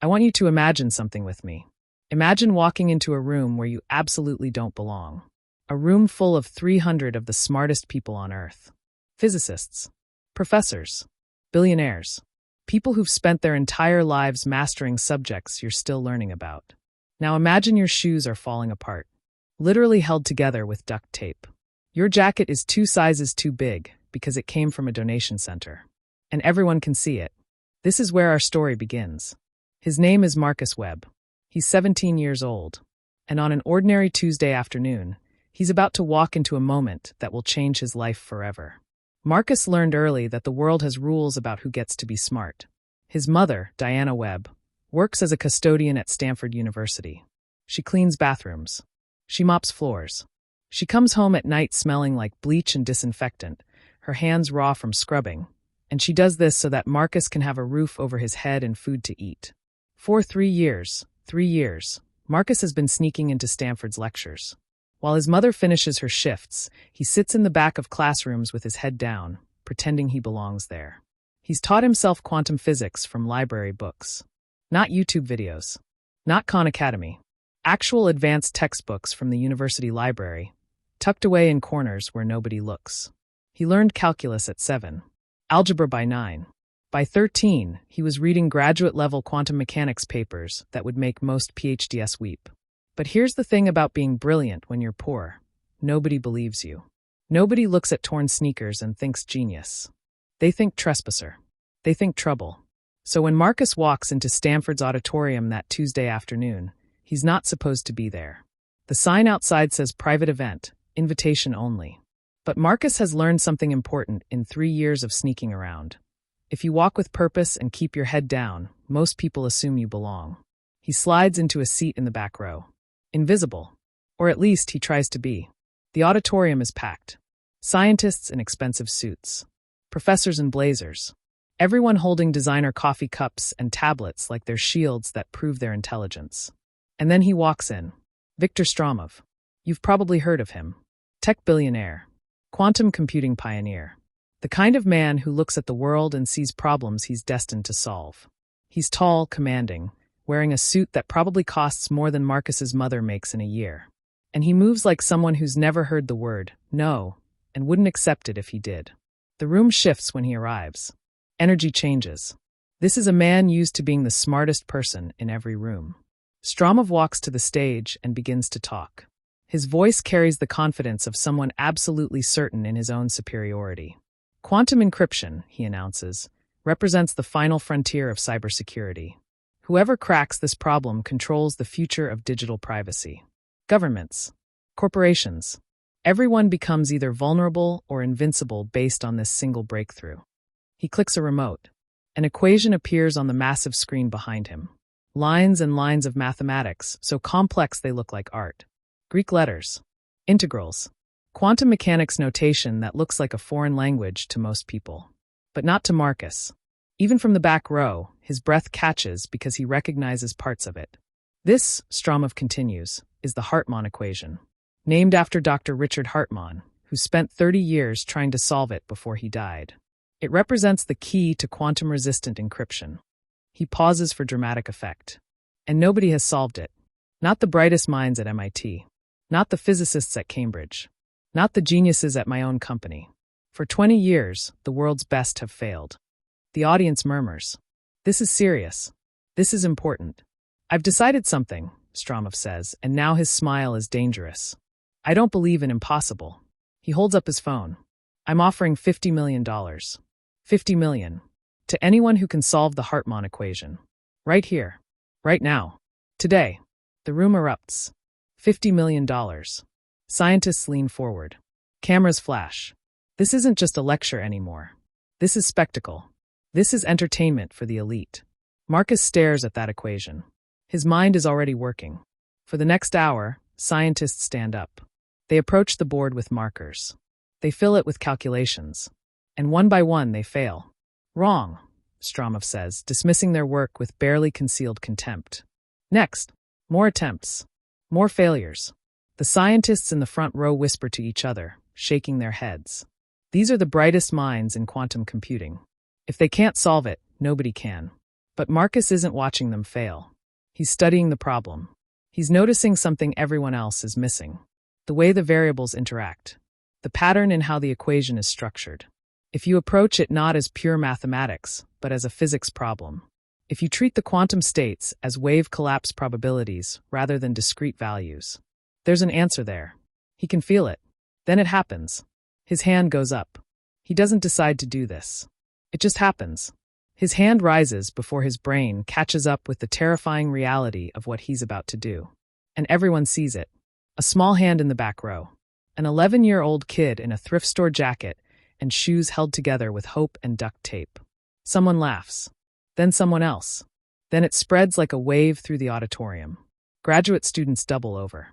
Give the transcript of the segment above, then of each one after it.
I want you to imagine something with me. Imagine walking into a room where you absolutely don't belong. A room full of 300 of the smartest people on Earth. Physicists, professors, billionaires, people who've spent their entire lives mastering subjects you're still learning about. Now imagine your shoes are falling apart, literally held together with duct tape. Your jacket is 2 sizes too big because it came from a donation center. And everyone can see it. This is where our story begins. His name is Marcus Webb. He's 17 years old. And on an ordinary Tuesday afternoon, he's about to walk into a moment that will change his life forever. Marcus learned early that the world has rules about who gets to be smart. His mother, Diana Webb, works as a custodian at Stanford University. She cleans bathrooms. She mops floors. She comes home at night smelling like bleach and disinfectant, her hands raw from scrubbing. And she does this so that Marcus can have a roof over his head and food to eat. For 3 years, Marcus has been sneaking into Stanford's lectures. While his mother finishes her shifts, he sits in the back of classrooms with his head down, pretending he belongs there. He's taught himself quantum physics from library books. Not YouTube videos. Not Khan Academy. Actual advanced textbooks from the university library, tucked away in corners where nobody looks. He learned calculus at 7. Algebra by 9. By 13, he was reading graduate-level quantum mechanics papers that would make most PhDs weep. But here's the thing about being brilliant when you're poor. Nobody believes you. Nobody looks at torn sneakers and thinks genius. They think trespasser. They think trouble. So when Marcus walks into Stanford's auditorium that Tuesday afternoon, he's not supposed to be there. The sign outside says private event, invitation only. But Marcus has learned something important in 3 years of sneaking around. If you walk with purpose and keep your head down, most people assume you belong. He slides into a seat in the back row. Invisible. Or at least he tries to be. The auditorium is packed. Scientists in expensive suits. Professors in blazers. Everyone holding designer coffee cups and tablets like they're shields that prove their intelligence. And then he walks in. Viktor Stromov. You've probably heard of him. Tech billionaire. Quantum computing pioneer. The kind of man who looks at the world and sees problems he's destined to solve. He's tall, commanding, wearing a suit that probably costs more than Marcus's mother makes in a year. And he moves like someone who's never heard the word no and wouldn't accept it if he did. The room shifts when he arrives. Energy changes. This is a man used to being the smartest person in every room. Stromov walks to the stage and begins to talk. His voice carries the confidence of someone absolutely certain in his own superiority. Quantum encryption, he announces, represents the final frontier of cybersecurity. Whoever cracks this problem controls the future of digital privacy. Governments, corporations, everyone becomes either vulnerable or invincible based on this single breakthrough. He clicks a remote. An equation appears on the massive screen behind him. Lines and lines of mathematics, so complex they look like art. Greek letters. Integrals. Quantum mechanics notation that looks like a foreign language to most people. But not to Marcus. Even from the back row, his breath catches because he recognizes parts of it. This, Stromov continues, is the Hartmann equation. Named after Dr. Richard Hartmann, who spent 30 years trying to solve it before he died. It represents the key to quantum-resistant encryption. He pauses for dramatic effect. And nobody has solved it. Not the brightest minds at MIT. Not the physicists at Cambridge. Not the geniuses at my own company. For 20 years, the world's best have failed. The audience murmurs. This is serious. This is important. I've decided something, Stromov says, and now his smile is dangerous. I don't believe in impossible. He holds up his phone. I'm offering $50 million. $50 million. To anyone who can solve the Hartmann equation. Right here. Right now. Today. The room erupts. $50 million. Scientists lean forward. Cameras flash. This isn't just a lecture anymore. This is spectacle. This is entertainment for the elite. Marcus stares at that equation. His mind is already working. For the next hour, scientists stand up. They approach the board with markers. They fill it with calculations. And one by one they fail. Wrong, Stromov says, dismissing their work with barely concealed contempt. Next, more attempts. More failures. The scientists in the front row whisper to each other, shaking their heads. These are the brightest minds in quantum computing. If they can't solve it, nobody can. But Marcus isn't watching them fail. He's studying the problem. He's noticing something everyone else is missing. The way the variables interact. The pattern in how the equation is structured. If you approach it not as pure mathematics, but as a physics problem. If you treat the quantum states as wave collapse probabilities rather than discrete values. There's an answer there. He can feel it. Then it happens. His hand goes up. He doesn't decide to do this. It just happens. His hand rises before his brain catches up with the terrifying reality of what he's about to do. And everyone sees it. A small hand in the back row. An 11-year-old kid in a thrift store jacket and shoes held together with hope and duct tape. Someone laughs. Then someone else. Then it spreads like a wave through the auditorium. Graduate students double over.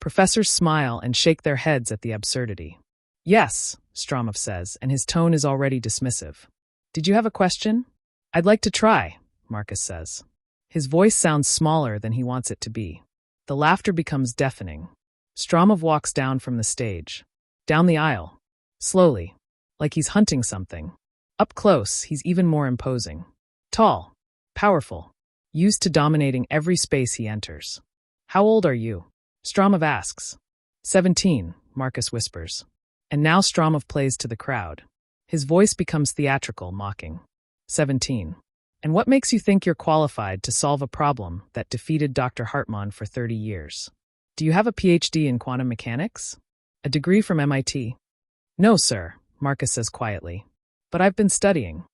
Professors smile and shake their heads at the absurdity. Yes, Stromov says, and his tone is already dismissive. Did you have a question? I'd like to try, Marcus says. His voice sounds smaller than he wants it to be. The laughter becomes deafening. Stromov walks down from the stage. Down the aisle. Slowly. Like he's hunting something. Up close, he's even more imposing. Tall. Powerful. Used to dominating every space he enters. How old are you? Stromov asks. 17, Marcus whispers. And now Stromov plays to the crowd. His voice becomes theatrical, mocking. 17. And what makes you think you're qualified to solve a problem that defeated Dr. Hartmann for 30 years? Do you have a PhD in quantum mechanics? A degree from MIT? No, sir, Marcus says quietly. But I've been studying.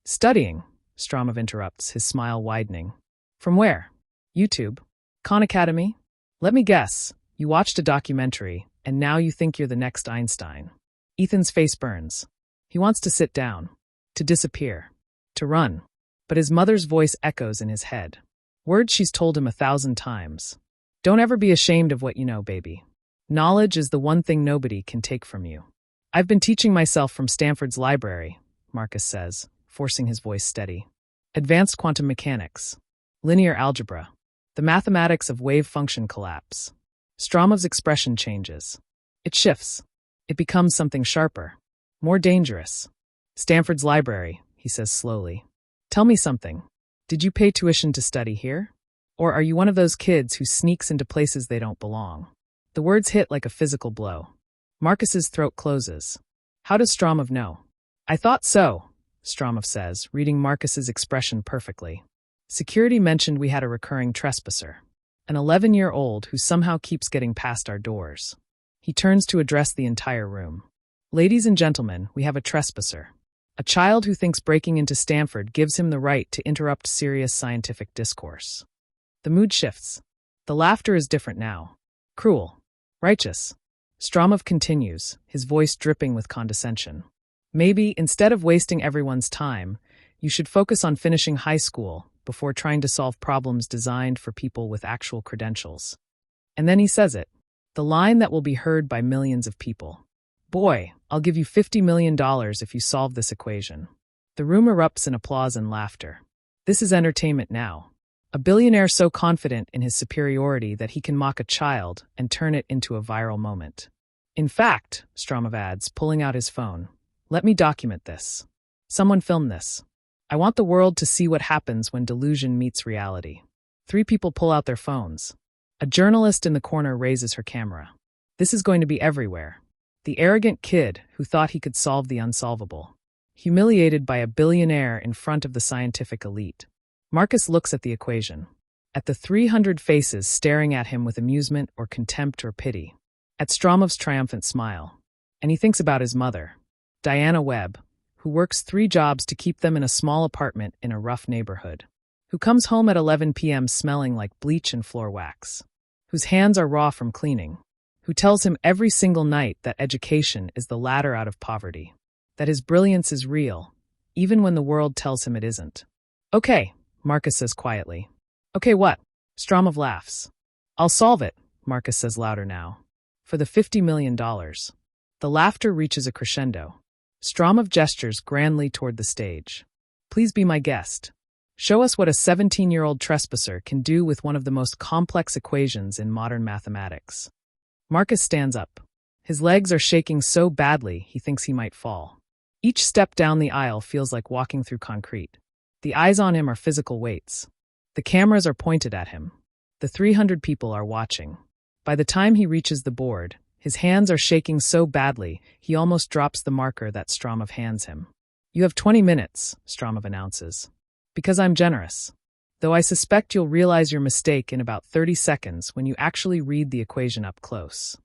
Studying? Stromov interrupts, his smile widening. From where? YouTube? Khan Academy? Let me guess, you watched a documentary, and now you think you're the next Einstein. Ethan's face burns. He wants to sit down. To disappear. To run. But his mother's voice echoes in his head. Words she's told him 1,000 times. Don't ever be ashamed of what you know, baby. Knowledge is the one thing nobody can take from you. I've been teaching myself from Stanford's library, Marcus says, forcing his voice steady. Advanced quantum mechanics. Linear algebra. The mathematics of wave function collapse. Stromov's expression changes. It shifts. It becomes something sharper. More dangerous. Stanford's library, he says slowly. Tell me something. Did you pay tuition to study here? Or are you one of those kids who sneaks into places they don't belong? The words hit like a physical blow. Marcus's throat closes. How does Stromov know? I thought so, Stromov says, reading Marcus's expression perfectly. Security mentioned we had a recurring trespasser. An 11-year-old who somehow keeps getting past our doors. He turns to address the entire room. Ladies and gentlemen, we have a trespasser. A child who thinks breaking into Stanford gives him the right to interrupt serious scientific discourse. The mood shifts. The laughter is different now. Cruel. Righteous. Stromov continues, his voice dripping with condescension. Maybe, instead of wasting everyone's time, you should focus on finishing high school before trying to solve problems designed for people with actual credentials. And then he says it. The line that will be heard by millions of people. Boy, I'll give you $50 million if you solve this equation. The room erupts in applause and laughter. This is entertainment now. A billionaire so confident in his superiority that he can mock a child and turn it into a viral moment. In fact, Stromov adds, pulling out his phone, let me document this. Someone film this. I want the world to see what happens when delusion meets reality. 3 people pull out their phones. A journalist in the corner raises her camera. This is going to be everywhere. The arrogant kid who thought he could solve the unsolvable. Humiliated by a billionaire in front of the scientific elite. Marcus looks at the equation. At the 300 faces staring at him with amusement or contempt or pity. At Stromov's triumphant smile. And he thinks about his mother, Diana Webb, who works 3 jobs to keep them in a small apartment in a rough neighborhood. Who comes home at 11 p.m. smelling like bleach and floor wax. Whose hands are raw from cleaning. Who tells him every single night that education is the ladder out of poverty. That his brilliance is real, even when the world tells him it isn't. Okay, Marcus says quietly. Okay, what? Stromov laughs. I'll solve it, Marcus says louder now. For the $50 million. The laughter reaches a crescendo. Stromov gestures grandly toward the stage. Please be my guest. Show us what a 17-year-old trespasser can do with one of the most complex equations in modern mathematics. Marcus stands up. His legs are shaking so badly he thinks he might fall. Each step down the aisle feels like walking through concrete. The eyes on him are physical weights. The cameras are pointed at him. The 300 people are watching. By the time he reaches the board, his hands are shaking so badly he almost drops the marker that Stromov hands him. "You have 20 minutes, Stromov announces. "Because I'm generous. Though I suspect you'll realize your mistake in about 30 seconds when you actually read the equation up close."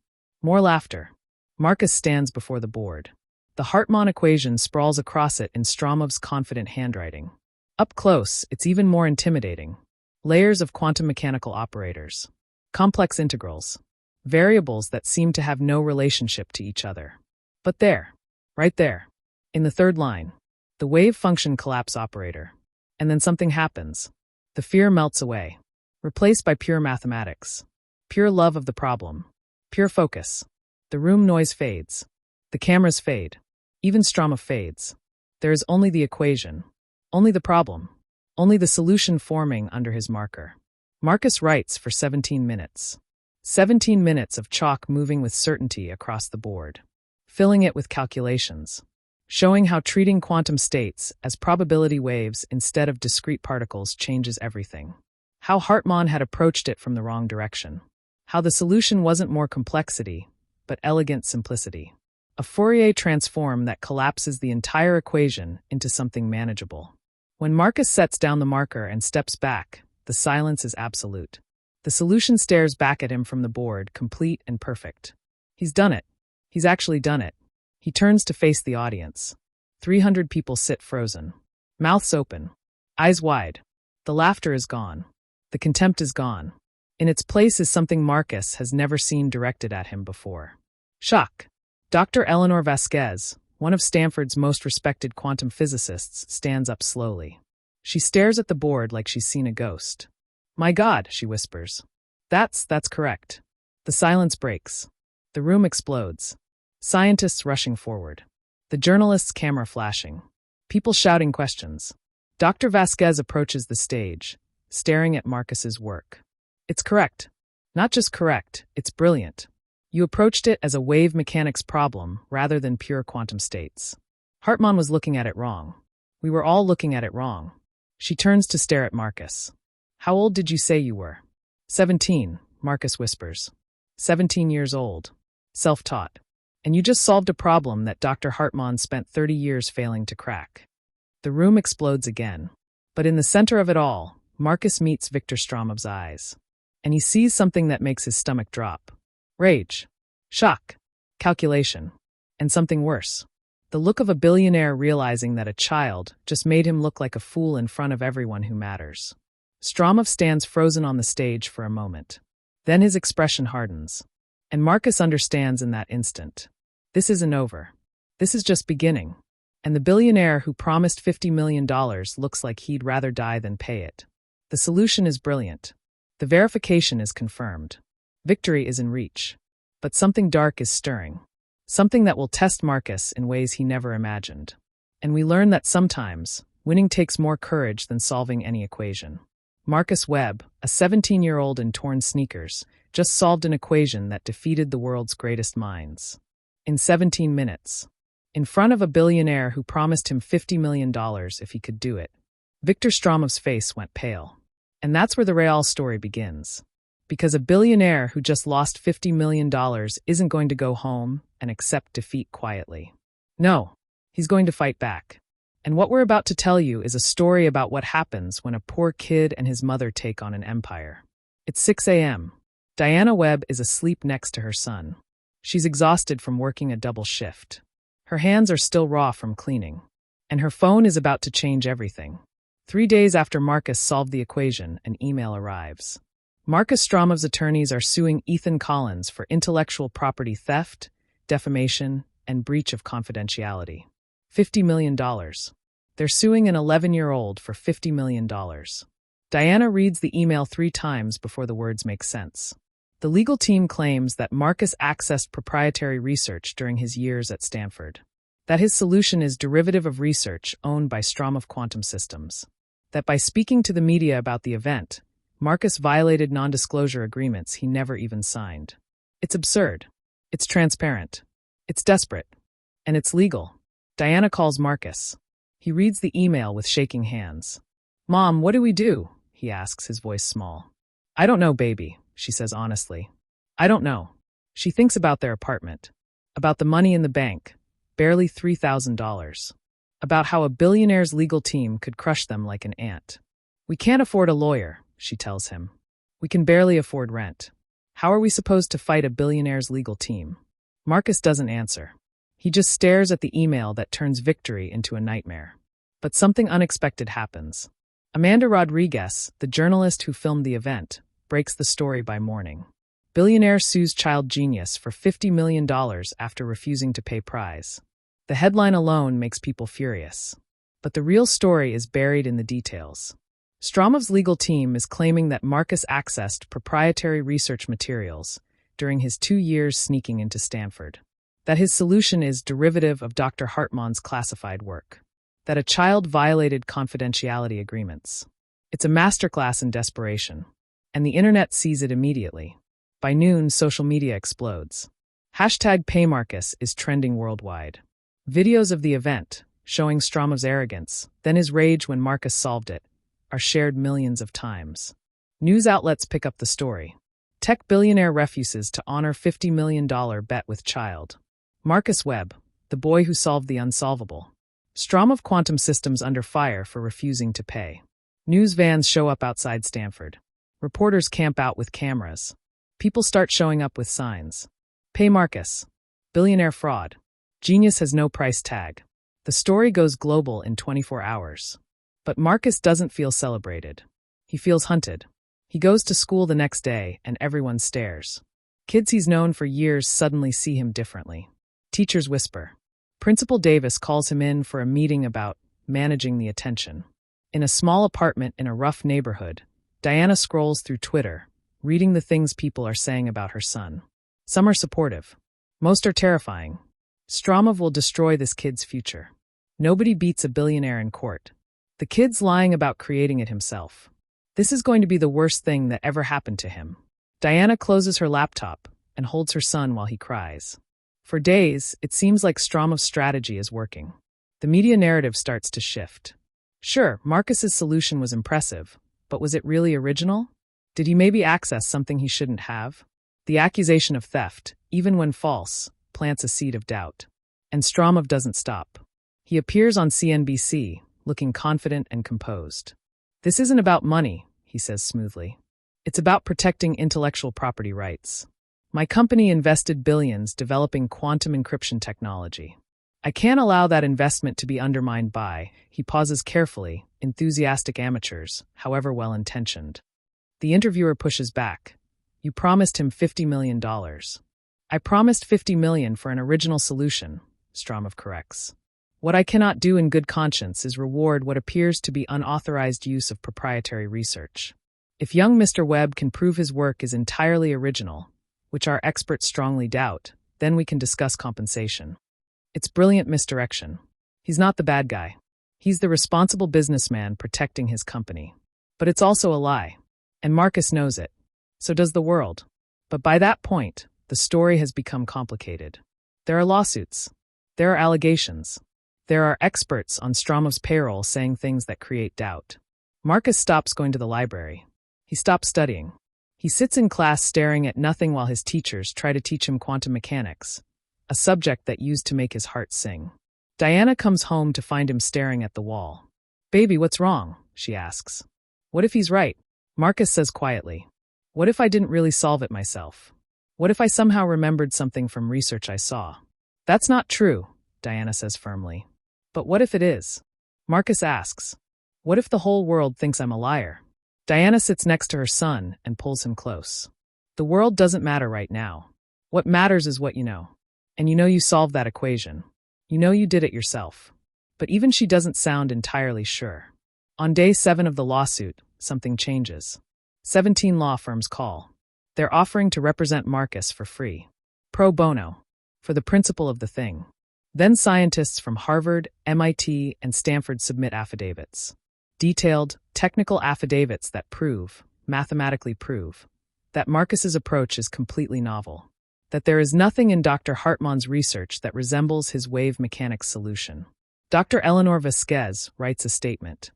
More laughter. Marcus stands before the board. The Hartmann equation sprawls across it in Stromov's confident handwriting. Up close, it's even more intimidating. Layers of quantum mechanical operators. Complex integrals. Variables that seem to have no relationship to each other. But there, right there, in the third line, the wave function collapse operator. And then something happens. The fear melts away, replaced by pure mathematics. Pure love of the problem. Pure focus. The room noise fades. The cameras fade. Even Stromov fades. There is only the equation. Only the problem. Only the solution forming under his marker. Marcus writes for 17 minutes. 17 minutes of chalk moving with certainty across the board. Filling it with calculations. Showing how treating quantum states as probability waves instead of discrete particles changes everything. How Hartmann had approached it from the wrong direction. How the solution wasn't more complexity, but elegant simplicity. A Fourier transform that collapses the entire equation into something manageable. When Marcus sets down the marker and steps back, the silence is absolute. The solution stares back at him from the board, complete and perfect. He's done it. He's actually done it. He turns to face the audience. 300 people sit frozen. Mouths open. Eyes wide. The laughter is gone. The contempt is gone. In its place is something Marcus has never seen directed at him before. Shock. Dr. Eleanor Vasquez, one of Stanford's most respected quantum physicists, stands up slowly. She stares at the board like she's seen a ghost. "My God," she whispers. That's correct." The silence breaks. The room explodes. Scientists rushing forward. The journalist's camera flashing. People shouting questions. Dr. Vasquez approaches the stage, staring at Marcus's work. "It's correct. Not just correct, it's brilliant. You approached it as a wave mechanics problem rather than pure quantum states. Hartmann was looking at it wrong. We were all looking at it wrong." She turns to stare at Marcus. "How old did you say you were?" 17, Marcus whispers. 17 years old. Self-taught. And you just solved a problem that Dr. Hartmann spent 30 years failing to crack. The room explodes again. But in the center of it all, Marcus meets Victor Stromov's eyes. And he sees something that makes his stomach drop. Rage. Shock. Calculation. And something worse. The look of a billionaire realizing that a child just made him look like a fool in front of everyone who matters. Stromov stands frozen on the stage for a moment. Then his expression hardens. And Marcus understands in that instant. This isn't over. This is just beginning. And the billionaire who promised $50 million looks like he'd rather die than pay it. The solution is brilliant. The verification is confirmed. Victory is in reach. But something dark is stirring. Something that will test Marcus in ways he never imagined. And we learn that sometimes, winning takes more courage than solving any equation. Marcus Webb, a 17-year-old in torn sneakers, just solved an equation that defeated the world's greatest minds. In 17 minutes. In front of a billionaire who promised him $50 million if he could do it. Victor Stromov's face went pale. And that's where the real story begins. Because a billionaire who just lost $50 million isn't going to go home and accept defeat quietly. No, he's going to fight back. And what we're about to tell you is a story about what happens when a poor kid and his mother take on an empire. It's 6 a.m. Diana Webb is asleep next to her son. She's exhausted from working a double shift. Her hands are still raw from cleaning. And her phone is about to change everything. 3 days after Marcus solved the equation, an email arrives. Marcus Stromov's attorneys are suing Ethan Collins for intellectual property theft, defamation, and breach of confidentiality. $50 million. They're suing an 11-year-old for $50 million. Diana reads the email 3 times before the words make sense. The legal team claims that Marcus accessed proprietary research during his years at Stanford. That his solution is derivative of research owned by Stromov Quantum Systems. That by speaking to the media about the event, Marcus violated non-disclosure agreements he never even signed. It's absurd. It's transparent. It's desperate. And it's legal. Diana calls Marcus. He reads the email with shaking hands. Mom, what do we do? He asks, his voice small. I don't know, baby, she says honestly. I don't know. She thinks about their apartment, about the money in the bank, barely $3,000, about how a billionaire's legal team could crush them like an ant. We can't afford a lawyer, she tells him. We can barely afford rent. How are we supposed to fight a billionaire's legal team? Marcus doesn't answer. He just stares at the email that turns victory into a nightmare. But something unexpected happens. Amanda Rodriguez, the journalist who filmed the event, breaks the story by morning. Billionaire sues child genius for $50 million after refusing to pay prize. The headline alone makes people furious. But the real story is buried in the details. Stromov's legal team is claiming that Marcus accessed proprietary research materials during his 2 years sneaking into Stanford. That his solution is derivative of Dr. Hartman's classified work. That a child violated confidentiality agreements. It's a masterclass in desperation. And the internet sees it immediately. By noon, social media explodes. #PayMarcus is trending worldwide. Videos of the event, showing Stromov's arrogance, then his rage when Marcus solved it, are shared millions of times. News outlets pick up the story. Tech billionaire refuses to honor $50 million bet with child. Marcus Webb, the boy who solved the unsolvable. Stromov Quantum Systems under fire for refusing to pay. News vans show up outside Stanford. Reporters camp out with cameras. People start showing up with signs. Pay Marcus. Billionaire fraud. Genius has no price tag. The story goes global in 24 hours. But Marcus doesn't feel celebrated. He feels hunted. He goes to school the next day and everyone stares. Kids he's known for years suddenly see him differently. Teachers whisper. Principal Davis calls him in for a meeting about managing the attention. In a small apartment in a rough neighborhood, Diana scrolls through Twitter, reading the things people are saying about her son. Some are supportive. Most are terrifying. Stromov will destroy this kid's future. Nobody beats a billionaire in court. The kid's lying about creating it himself. This is going to be the worst thing that ever happened to him. Diana closes her laptop and holds her son while he cries. For days, it seems like Stromov's strategy is working. The media narrative starts to shift. Sure, Marcus's solution was impressive, but was it really original? Did he maybe access something he shouldn't have? The accusation of theft, even when false, plants a seed of doubt. And Stromov doesn't stop. He appears on CNBC, looking confident and composed. This isn't about money, he says smoothly. It's about protecting intellectual property rights. My company invested billions developing quantum encryption technology. I can't allow that investment to be undermined by, he pauses carefully, enthusiastic amateurs, however well-intentioned. The interviewer pushes back. You promised him $50 million. I promised $50 million for an original solution, Stromov corrects. What I cannot do in good conscience is reward what appears to be unauthorized use of proprietary research. If young Mr. Webb can prove his work is entirely original, which our experts strongly doubt, then we can discuss compensation. It's brilliant misdirection. He's not the bad guy. He's the responsible businessman protecting his company. But it's also a lie. And Marcus knows it. So does the world. But by that point, the story has become complicated. There are lawsuits. There are allegations. There are experts on Stromov's payroll saying things that create doubt. Marcus stops going to the library. He stops studying. He sits in class staring at nothing while his teachers try to teach him quantum mechanics, a subject that used to make his heart sing. Diana comes home to find him staring at the wall. Baby, what's wrong? She asks. What if he's right? Marcus says quietly. What if I didn't really solve it myself? What if I somehow remembered something from research I saw? That's not true, Diana says firmly. But what if it is? Marcus asks. What if the whole world thinks I'm a liar? Diana sits next to her son and pulls him close. The world doesn't matter right now. What matters is what you know. And you know you solved that equation. You know you did it yourself. But even she doesn't sound entirely sure. On day 7 of the lawsuit, something changes. 17 law firms call. They're offering to represent Marcus for free. Pro bono. For the principle of the thing. Then scientists from Harvard, MIT, and Stanford submit affidavits. Detailed, technical affidavits that mathematically prove, that Marcus's approach is completely novel. That there is nothing in Dr. Hartman's research that resembles his wave mechanics solution. Dr. Eleanor Vasquez writes a statement.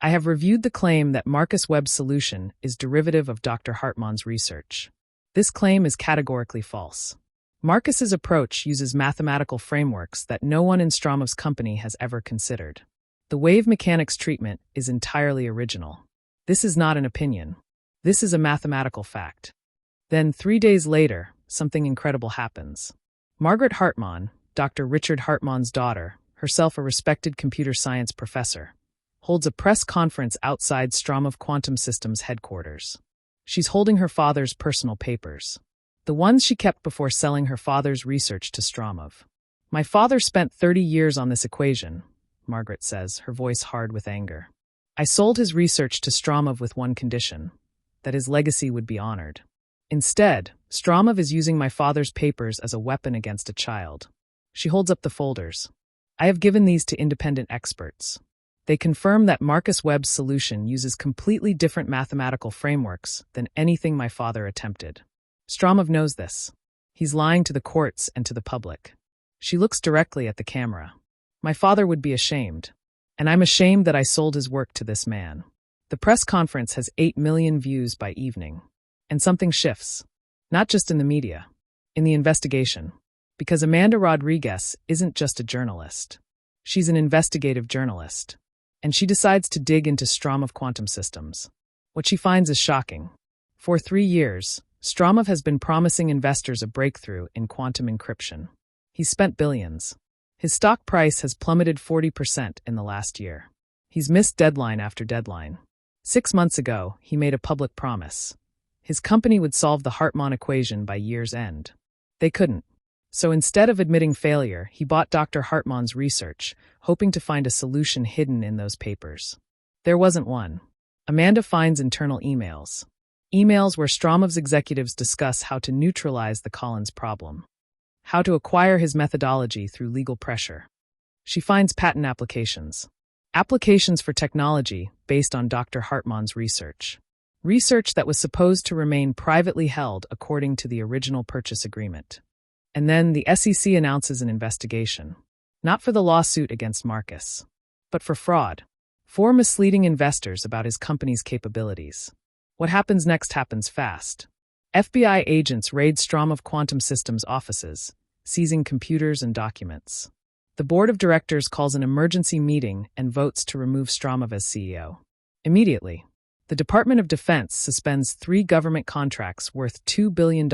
I have reviewed the claim that Marcus Webb's solution is derivative of Dr. Hartman's research. This claim is categorically false. Marcus's approach uses mathematical frameworks that no one in Stromov's company has ever considered. The wave mechanics treatment is entirely original. This is not an opinion. This is a mathematical fact. Then, 3 days later, something incredible happens. Margaret Hartman, Dr. Richard Hartman's daughter, herself a respected computer science professor, holds a press conference outside Stromov Quantum Systems headquarters. She's holding her father's personal papers, the ones she kept before selling her father's research to Stromov. My father spent 30 years on this equation, Margaret says, her voice hard with anger. I sold his research to Stromov with one condition, that his legacy would be honored. Instead, Stromov is using my father's papers as a weapon against a child. She holds up the folders. I have given these to independent experts. They confirm that Marcus Webb's solution uses completely different mathematical frameworks than anything my father attempted. Stromov knows this. He's lying to the courts and to the public. She looks directly at the camera. My father would be ashamed. And I'm ashamed that I sold his work to this man. The press conference has 8 million views by evening. And something shifts. Not just in the media. In the investigation. Because Amanda Rodriguez isn't just a journalist. She's an investigative journalist. And she decides to dig into Stromov Quantum Systems. What she finds is shocking. For 3 years, Stromov has been promising investors a breakthrough in quantum encryption. He's spent billions. His stock price has plummeted 40% in the last year. He's missed deadline after deadline. 6 months ago, he made a public promise. His company would solve the Hartman equation by year's end. They couldn't. So instead of admitting failure, he bought Dr. Hartman's research, hoping to find a solution hidden in those papers. There wasn't one. Amanda finds internal emails. Emails where Stromov's executives discuss how to neutralize the Collins problem. How to acquire his methodology through legal pressure. She finds patent applications. Applications for technology based on Dr. Hartman's research. Research that was supposed to remain privately held according to the original purchase agreement. And then the SEC announces an investigation. Not for the lawsuit against Marcus, but for fraud. For misleading investors about his company's capabilities. What happens next happens fast. FBI agents raid Stromov Quantum Systems offices, seizing computers and documents. The board of directors calls an emergency meeting and votes to remove Stromov as CEO. Immediately, the Department of Defense suspends 3 government contracts worth $2 billion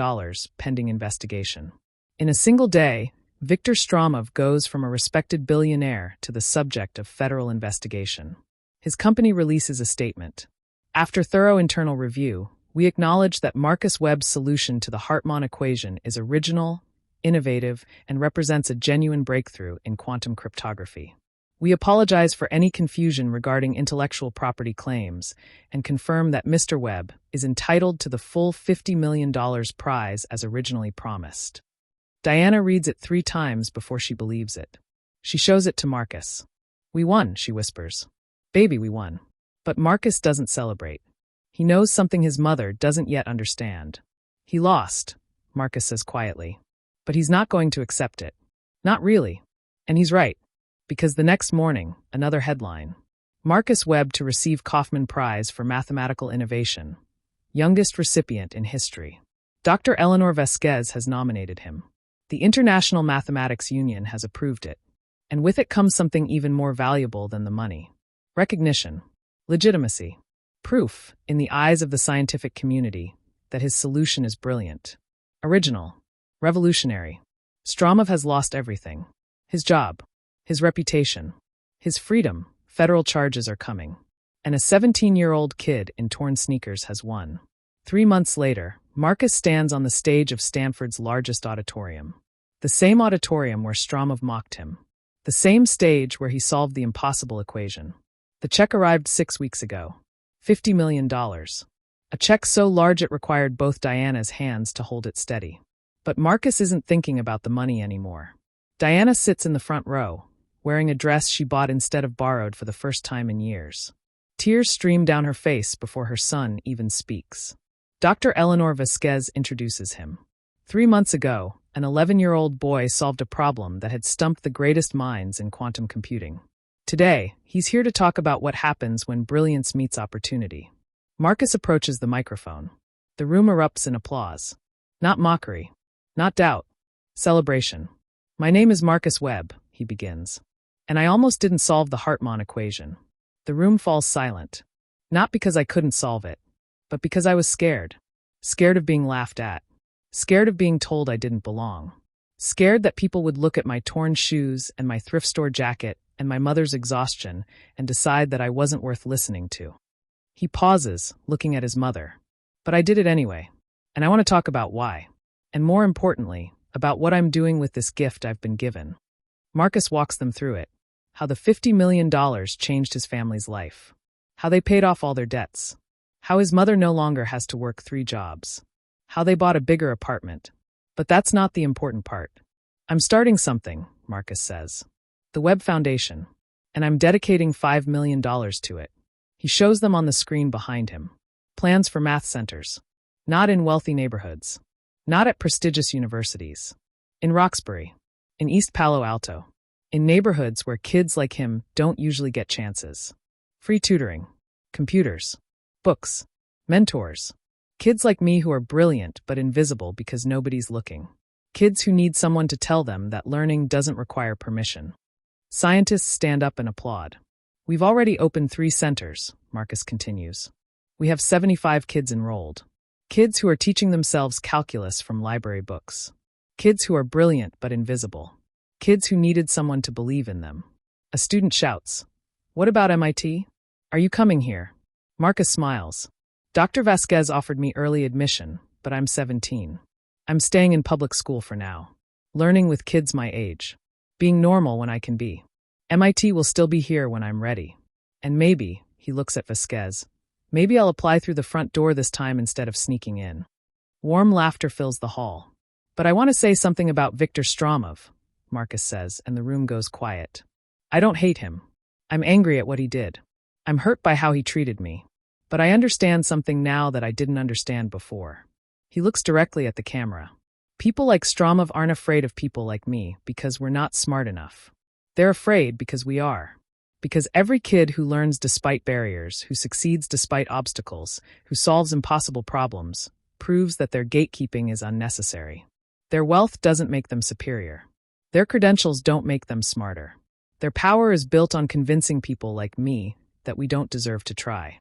pending investigation. In a single day, Viktor Stromov goes from a respected billionaire to the subject of federal investigation. His company releases a statement. After thorough internal review, we acknowledge that Marcus Webb's solution to the Hartman equation is original, innovative, and represents a genuine breakthrough in quantum cryptography. We apologize for any confusion regarding intellectual property claims and confirm that Mr. Webb is entitled to the full $50 million prize as originally promised. Diana reads it 3 times before she believes it. She shows it to Marcus. We won, she whispers. Baby, we won. But Marcus doesn't celebrate. He knows something his mother doesn't yet understand. He lost, Marcus says quietly. But he's not going to accept it. Not really. And he's right. Because the next morning, another headline. Marcus Webb to receive Kaufman Prize for Mathematical Innovation. Youngest recipient in history. Dr. Eleanor Vasquez has nominated him. The International Mathematics Union has approved it. And with it comes something even more valuable than the money. Recognition. Legitimacy. Proof, in the eyes of the scientific community, that his solution is brilliant. Original. Revolutionary. Stromov has lost everything. His job. His reputation. His freedom. Federal charges are coming. And a 17-year-old kid in torn sneakers has won. 3 months later, Marcus stands on the stage of Stanford's largest auditorium. The same auditorium where Stromov mocked him. The same stage where he solved the impossible equation. The check arrived 6 weeks ago. $50 million. A check so large it required both Diana's hands to hold it steady. But Marcus isn't thinking about the money anymore. Diana sits in the front row, wearing a dress she bought instead of borrowed for the first time in years. Tears stream down her face before her son even speaks. Dr. Eleanor Vasquez introduces him. 3 months ago, an 11-year-old boy solved a problem that had stumped the greatest minds in quantum computing. Today, he's here to talk about what happens when brilliance meets opportunity. Marcus approaches the microphone. The room erupts in applause. Not mockery. Not doubt. Celebration. My name is Marcus Webb, he begins. And I almost didn't solve the Hartman equation. The room falls silent. Not because I couldn't solve it, but because I was scared. Scared of being laughed at. Scared of being told I didn't belong. Scared that people would look at my torn shoes and my thrift store jacket and my mother's exhaustion and decide that I wasn't worth listening to. He pauses, looking at his mother. But I did it anyway. And I want to talk about why. And more importantly, about what I'm doing with this gift I've been given. Marcus walks them through it. How the $50 million changed his family's life. How they paid off all their debts. How his mother no longer has to work 3 jobs. How they bought a bigger apartment. But that's not the important part. I'm starting something, Marcus says. The Webb Foundation. And I'm dedicating $5 million to it. He shows them on the screen behind him. Plans for math centers. Not in wealthy neighborhoods. Not at prestigious universities. In Roxbury. In East Palo Alto. In neighborhoods where kids like him don't usually get chances. Free tutoring. Computers. Books. Mentors. Kids like me who are brilliant but invisible because nobody's looking. Kids who need someone to tell them that learning doesn't require permission. Scientists stand up and applaud. We've already opened 3 centers, Marcus continues. We have 75 kids enrolled. Kids who are teaching themselves calculus from library books. Kids who are brilliant but invisible. Kids who needed someone to believe in them. A student shouts, "What about MIT? Are you coming here?" Marcus smiles. Dr. Vasquez offered me early admission, but I'm 17. I'm staying in public school for now. Learning with kids my age. Being normal when I can be. MIT will still be here when I'm ready. And maybe, he looks at Vasquez, maybe I'll apply through the front door this time instead of sneaking in. Warm laughter fills the hall. But I want to say something about Viktor Stromov, Marcus says, and the room goes quiet. I don't hate him. I'm angry at what he did. I'm hurt by how he treated me. But I understand something now that I didn't understand before. He looks directly at the camera. People like Stromov aren't afraid of people like me because we're not smart enough. They're afraid because we are. Because every kid who learns despite barriers, who succeeds despite obstacles, who solves impossible problems, proves that their gatekeeping is unnecessary. Their wealth doesn't make them superior. Their credentials don't make them smarter. Their power is built on convincing people like me that we don't deserve to try.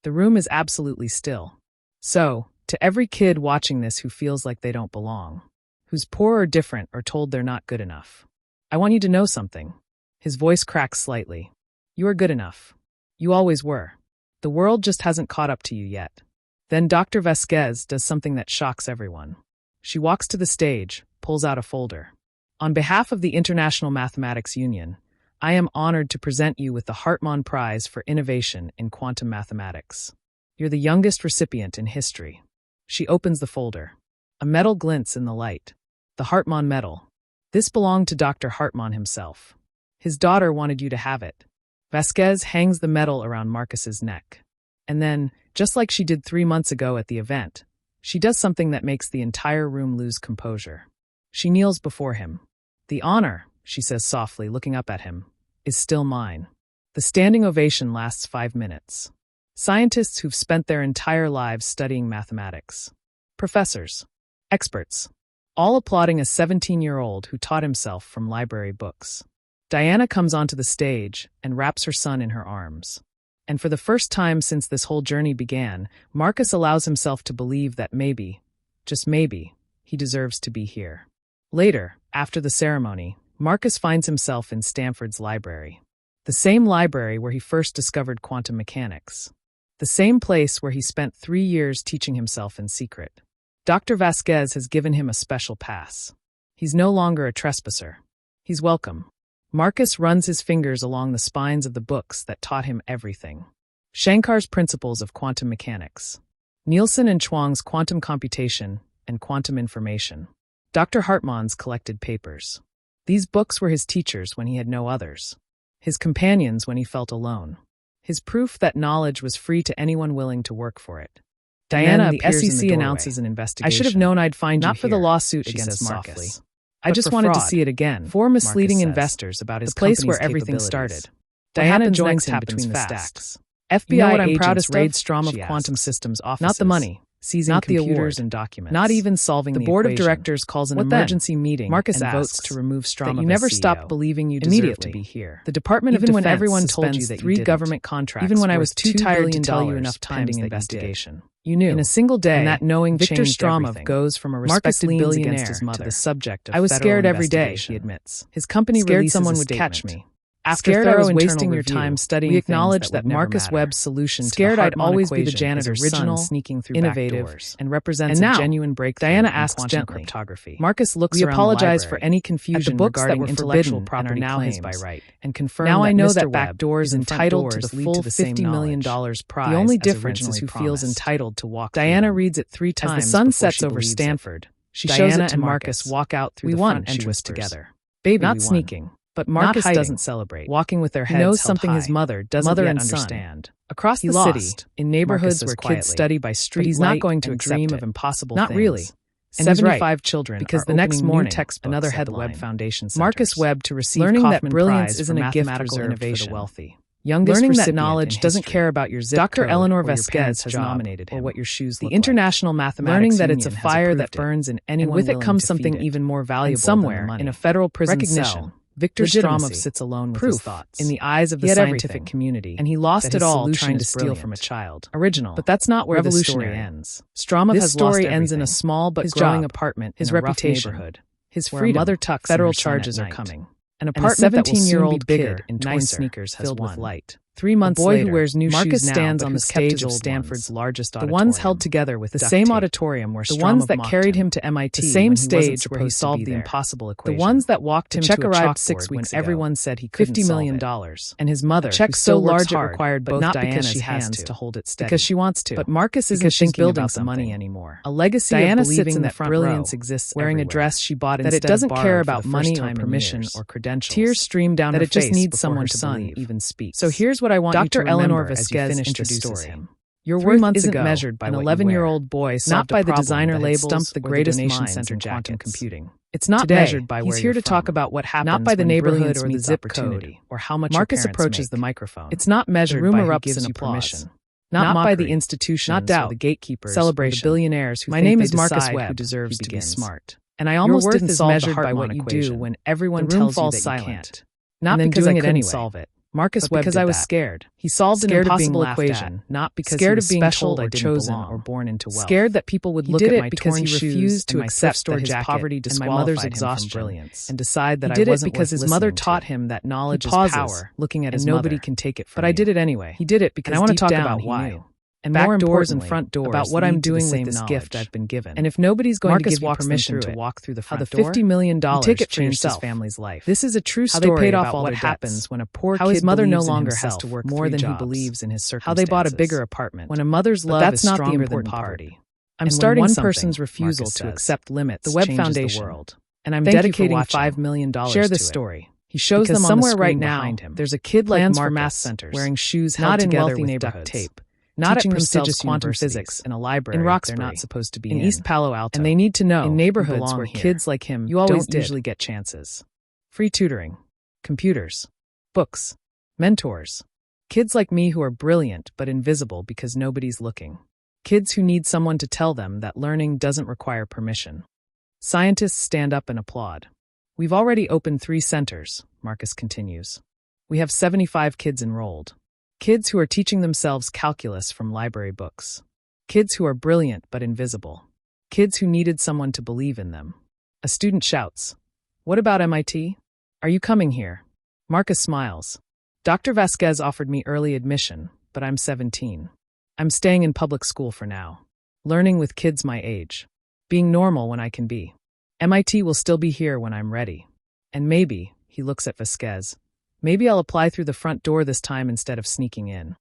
The room is absolutely still. So, to every kid watching this who feels like they don't belong, who's poor or different or told they're not good enough, I want you to know something. His voice cracks slightly. You are good enough. You always were. The world just hasn't caught up to you yet. Then Dr. Vasquez does something that shocks everyone. She walks to the stage, pulls out a folder. On behalf of the International Mathematics Union, I am honored to present you with the Hartman Prize for Innovation in Quantum Mathematics. You're the youngest recipient in history. She opens the folder. A medal glints in the light. The Hartman Medal. This belonged to Dr. Hartman himself. His daughter wanted you to have it. Vasquez hangs the medal around Marcus's neck. And then, just like she did 3 months ago at the event, she does something that makes the entire room lose composure. She kneels before him. The honor, she says softly, looking up at him, is still mine. The standing ovation lasts 5 minutes. Scientists who've spent their entire lives studying mathematics. Professors. Experts. All applauding a 17-year-old who taught himself from library books. Diana comes onto the stage and wraps her son in her arms. And for the first time since this whole journey began, Marcus allows himself to believe that maybe, just maybe, he deserves to be here. Later, after the ceremony, Marcus finds himself in Stanford's library. The same library where he first discovered quantum mechanics. The same place where he spent 3 years teaching himself in secret. Dr. Vasquez has given him a special pass. He's no longer a trespasser. He's welcome. Marcus runs his fingers along the spines of the books that taught him everything. Shankar's Principles of Quantum Mechanics. Nielsen and Chuang's Quantum Computation and Quantum Information. Dr. Hartman's collected papers. These books were his teachers when he had no others. His companions when he felt alone. His proof that knowledge was free to anyone willing to work for it. Diana, the SEC announces an investigation. I should have known I'd find you here, not for the lawsuit against Marcus. I just wanted to see it again. 4 misleading investors about his place where everything started. Diana joins him between the stacks. FBI agents raid Stromov Quantum Systems offices. Not the money, seizing not the awards and documents. Not even solving the board of directors calls an emergency meeting. Marcus and votes to remove Stromov. You never stopped believing you deserved to be here. The Department of Defense, when everyone told you that 3 government contracts, even when I was too tired to tell you enough times investigation. You knew. In a single day, and that knowing Victor Stromov goes from a respected billionaire against his mother to the subject of I was scared every day, she admits. His company scared someone would catch me. After thorough wasting your time studying, we acknowledge that Marcus Webb's solution scared I'd always be the janitor's original, sneaking through innovative, and represents a genuine breakthrough. Diana asks gently. Cryptography. Marcus looks around apologize for any confusion at the books regarding that were intellectual property and are now his by right, and confirm now I know that back doors entitled to the full $50 million prize. The only difference is who feels entitled to walk. Diana reads it 3 times. As the sun sets over Stanford, she shows it to Marcus. Walk out through the front entrance together. Baby, not sneaking. But Marcus doesn't celebrate. Walking with their heads knows something his mother doesn't yet understand. Across the city, in neighborhoods where kids study by street, he's not going to dream of impossible things. Not really. 75 children, because the next morning, another headline. Webb Foundation Marcus Webb to receive learning that brilliance isn't a gift reserved for the wealthy. Youngest learning that knowledge doesn't care about your zip Dr. Eleanor Vasquez has nominated him, or what your shoes look like. The International Mathematics learning that it's a fire that burns in anyone, and with it comes something even more valuable somewhere in a federal prison cell. Victor Stromov sits alone with his thoughts in the eyes of the scientific community, and he lost it all trying to steal from a child. Original, but that's not where the story ends. Stromov has lost everything. Ends in a small but growing apartment, his reputation, neighborhood, his freedom. Mother tucks federal charges are coming. An apartment that will soon be bigger in nice sneakers filled with light. 3 months later, the boy who wears new Marcus shoes stands on the stage of Stanford's largest auditorium. The ones held together with the same auditorium where the ones that carried him to MIT, the same stage where he solved the impossible equation. The ones that walked him to a chalkboard 6 weeks when everyone said he couldn't $50 million. And his mother, check so large it required both not because she has to hold it steady, because she wants to. But Marcus isn't thinking about the money anymore. A legacy Diana of believing that brilliance exists wearing a dress she bought instead, that it doesn't care about money or permission or credentials. Tears stream down her face, that it just needs someone to believe. Even speak. So here's what I want you to remember. Eleanor Vasquez introduces him. Your worth isn't measured by an 11-year-old boy, not by the designer labels, stumped the greatest minds in quantum computing. It's not measured by where he's here to talk about what happens, not by the neighborhood or the zip code, or how much Marcus approaches the microphone. It's not measured by who gives you permission. Not by the institutions, not doubt, the gatekeepers, celebration, the billionaires who my name is Marcus Webb, who deserves to be smart. And I almost didn't solve the by what you do when everyone tells you that you can't. Not because I couldn't solve it. Marcus Webb because I was scared. He solved an impossible equation, not because scared of being told or chosen or born into wealth. Scared that people would look at my torn shoes, he refused to accept that his poverty and my mother's exhaustion and decide that I wasn't. He did it because his mother taught him that knowledge is power, looking at his mother, nobody can take it from you. But I did it anyway. He did it because I want to talk about why. And more doors and front doors about what I'm doing with this gift I've been given. And if nobody's going to give you permission to walk through the front door, how the $50 million ticket changed his family's life. This is a true story how they paid off all what happens when a poor kid his mother no longer has to work more than he believes in his circumstances. How they bought a bigger apartment. When a mother's love is stronger than poverty. I'm starting one person's refusal to accept limits. The Webb Foundation. And I'm dedicating $5 million to it. Share this story. He shows them somewhere right now. There's a kid like Marcus wearing shoes held together with duct tape. Not at prestigious quantum physics in a library in Roxbury, they're not supposed to be in East Palo Alto. And they need to know in neighborhoods where kids like him you always don't usually get chances. Free tutoring, computers, books, mentors. Kids like me who are brilliant but invisible because nobody's looking. Kids who need someone to tell them that learning doesn't require permission. Scientists stand up and applaud. We've already opened 3 centers, Marcus continues. We have 75 kids enrolled. Kids who are teaching themselves calculus from library books. Kids who are brilliant but invisible. Kids who needed someone to believe in them. A student shouts, "What about MIT? Are you coming here?" Marcus smiles. Dr. Vasquez offered me early admission, but I'm 17. I'm staying in public school for now. Learning with kids my age. Being normal when I can be. MIT will still be here when I'm ready. And maybe, he looks at Vasquez, maybe I'll apply through the front door this time instead of sneaking in.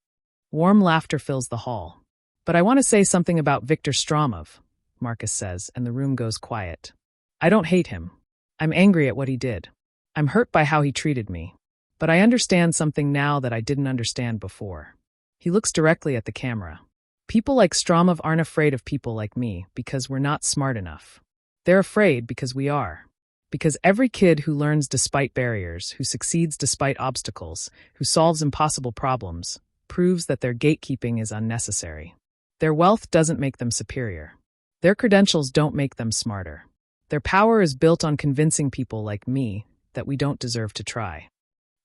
Warm laughter fills the hall. But I want to say something about Victor Stromov, Marcus says, and the room goes quiet. I don't hate him. I'm angry at what he did. I'm hurt by how he treated me. But I understand something now that I didn't understand before. He looks directly at the camera. People like Stromov aren't afraid of people like me because we're not smart enough. They're afraid because we are. Because every kid who learns despite barriers, who succeeds despite obstacles, who solves impossible problems, proves that their gatekeeping is unnecessary. Their wealth doesn't make them superior. Their credentials don't make them smarter. Their power is built on convincing people like me that we don't deserve to try.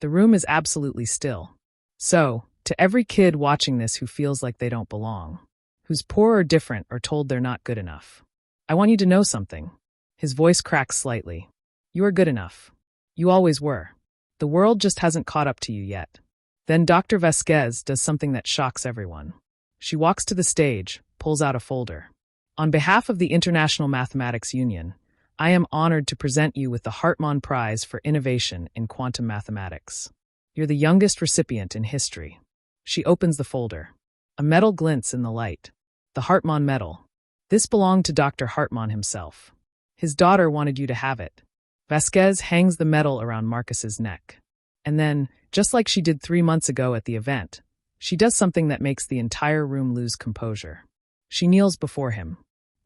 The room is absolutely still. So, to every kid watching this who feels like they don't belong, who's poor or different or told they're not good enough, I want you to know something. His voice cracks slightly. You are good enough. You always were. The world just hasn't caught up to you yet. Then Dr. Vasquez does something that shocks everyone. She walks to the stage, pulls out a folder. On behalf of the International Mathematics Union, I am honored to present you with the Hartmann Prize for Innovation in Quantum Mathematics. You're the youngest recipient in history. She opens the folder. A medal glints in the light. The Hartmann medal. This belonged to Dr. Hartmann himself. His daughter wanted you to have it. Vasquez hangs the medal around Marcus's neck. And then, just like she did 3 months ago at the event, she does something that makes the entire room lose composure. She kneels before him.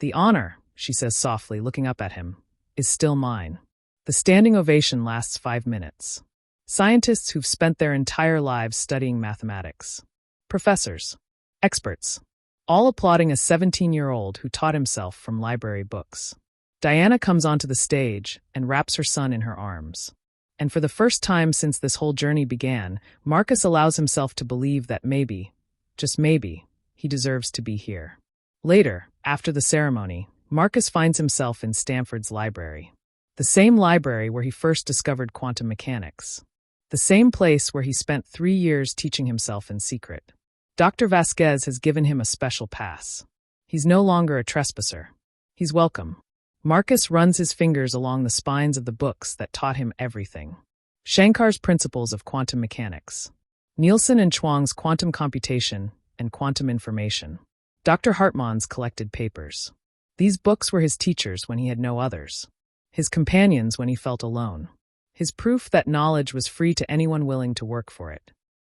The honor, she says softly, looking up at him, is still mine. The standing ovation lasts 5 minutes. Scientists who've spent their entire lives studying mathematics. Professors. Experts. All applauding a 17-year-old who taught himself from library books. Diana comes onto the stage and wraps her son in her arms. And for the first time since this whole journey began, Marcus allows himself to believe that maybe, just maybe, he deserves to be here. Later, after the ceremony, Marcus finds himself in Stanford's library. The same library where he first discovered quantum mechanics. The same place where he spent 3 years teaching himself in secret. Dr. Vasquez has given him a special pass. He's no longer a trespasser. He's welcome. Marcus runs his fingers along the spines of the books that taught him everything. Shankar's Principles of Quantum Mechanics. Nielsen and Chuang's Quantum Computation and Quantum Information. Dr. Hartmann's collected papers. These books were his teachers when he had no others. His companions when he felt alone. His proof that knowledge was free to anyone willing to work for it.